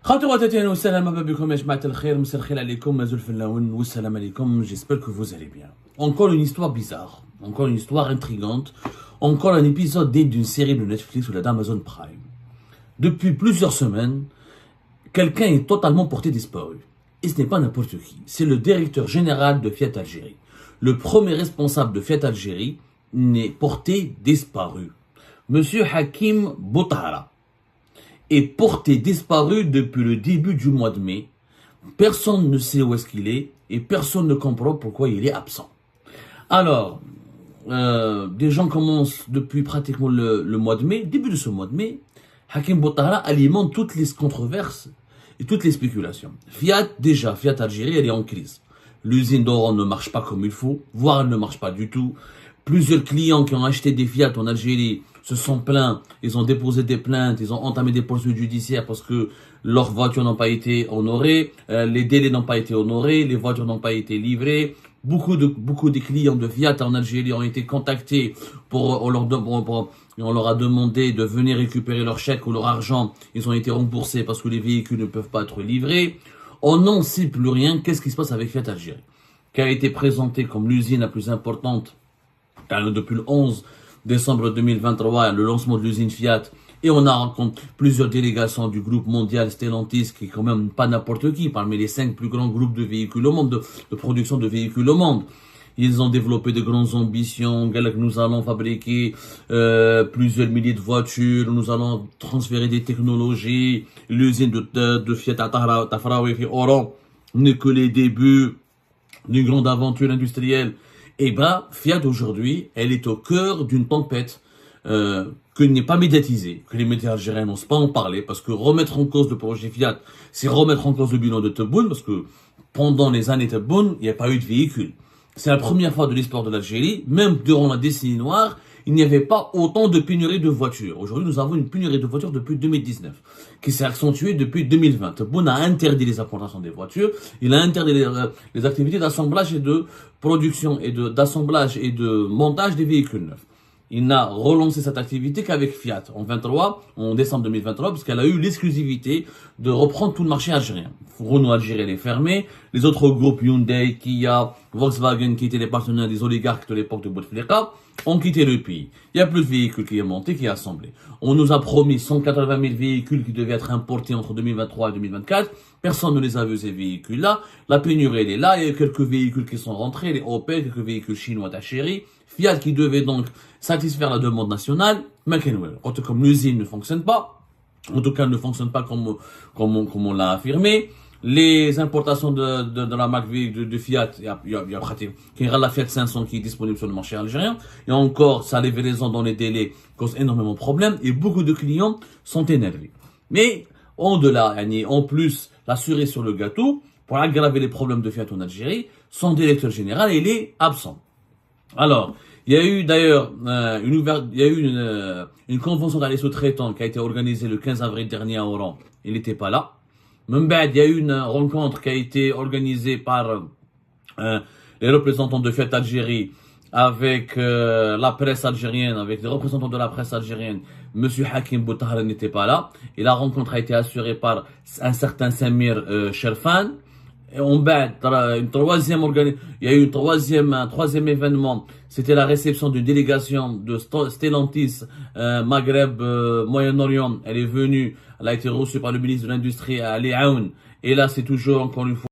J'espère que vous allez bien. Encore une histoire bizarre, encore une histoire intrigante, encore un épisode digne d'une série de Netflix ou d'Amazon Prime. Depuis plusieurs semaines, quelqu'un est totalement porté disparu. Et ce n'est pas n'importe qui, c'est le directeur général de Fiat Algérie. Le premier responsable de Fiat Algérie n'est porté disparu. Monsieur Hakim Boutahara est porté disparu depuis le début du mois de mai. Personne ne sait où est-ce qu'il est et personne ne comprend pourquoi il est absent. Alors, des gens commencent depuis pratiquement le mois de mai, début de ce mois de mai, Hakim Boutahara alimente toutes les controverses et toutes les spéculations. Fiat Algérie, elle est en crise. L'usine d'Oran ne marche pas comme il faut, voire elle ne marche pas du tout. Plusieurs clients qui ont acheté des Fiat en Algérie se sont plaints, ils ont déposé des plaintes, ils ont entamé des poursuites judiciaires parce que leurs voitures n'ont pas été honorées, les délais n'ont pas été honorés, les voitures n'ont pas été livrées. Beaucoup de clients de Fiat en Algérie ont été contactés on leur a demandé de venir récupérer leur chèque ou leur argent. Ils ont été remboursés parce que les véhicules ne peuvent pas être livrés. On n'en sait plus rien. Qu'est-ce qui se passe avec Fiat Algérie, qui a été présentée comme l'usine la plus importante depuis le 11 décembre 2023, le lancement de l'usine Fiat, et on a rencontré plusieurs délégations du groupe mondial Stellantis, qui est quand même pas n'importe qui, parmi les 5 plus grands groupes de véhicules au monde, de production de véhicules au monde. Ils ont développé de grandes ambitions. Nous allons fabriquer plusieurs milliers de voitures, nous allons transférer des technologies. L'usine de Fiat Tafraoui et Oran n'est que les débuts d'une grande aventure industrielle. Et ben, Fiat aujourd'hui, elle est au cœur d'une tempête que n'est pas médiatisée, que les médias algériens n'osent pas en parler, parce que remettre en cause le projet Fiat, c'est remettre en cause le bilan de Tebboune, parce que pendant les années Tebboune, il n'y a pas eu de véhicule. C'est la première fois de l'histoire de l'Algérie, même durant la décennie noire, il n'y avait pas autant de pénurie de voitures. Aujourd'hui, nous avons une pénurie de voitures depuis 2019, qui s'est accentuée depuis 2020. Tebboune a interdit les importations des voitures, il a interdit les activités d'assemblage et de production et d'assemblage et de montage des véhicules neufs. Il n'a relancé cette activité qu'avec Fiat en décembre 2023, parce qu'elle a eu l'exclusivité de reprendre tout le marché algérien. Renault Algérie, elle est fermée. Les autres groupes Hyundai, Kia, Volkswagen, qui étaient les partenaires des oligarques de l'époque de Bouteflika, ont quitté le pays. Il y a plus de véhicules qui est monté, qui est assemblé. On nous a promis 180 000 véhicules qui devaient être importés entre 2023 et 2024. Personne ne les a vus, ces véhicules-là. La pénurie, elle est là. Il y a eu quelques véhicules qui sont rentrés, les Opel, quelques véhicules chinois d'Algérie. Fiat qui devait donc satisfaire la demande nationale, McEnwell. Comme l'usine ne fonctionne pas, en tout cas ne fonctionne pas comme on l'a affirmé, les importations de la marque de Fiat, il y a pratiquement la Fiat 500 qui est disponible sur le marché algérien, et encore, ça les livraison dans les délais cause énormément de problèmes, et beaucoup de clients sont énervés. Mais, au-delà, en plus, la cerise sur le gâteau, pour aggraver les problèmes de Fiat en Algérie, son directeur général, il est absent. Alors, il y a eu d'ailleurs une convention d'aller sous-traitant qui a été organisée le 15 avril dernier à Oran. Il n'était pas là. Même il y a eu une rencontre qui a été organisée par les représentants de Fiat Algérie avec la presse algérienne, avec les représentants de la presse algérienne. Monsieur Hakim Boutahara n'était pas là. Et la rencontre a été assurée par un certain Samir Sherfan. Et il y a eu un troisième événement. C'était la réception d'une délégation de Stellantis, Maghreb, Moyen-Orient. Elle est venue, elle a été reçue par le ministre de l'Industrie, Ali Aoun. Et là, c'est toujours, encore une fois,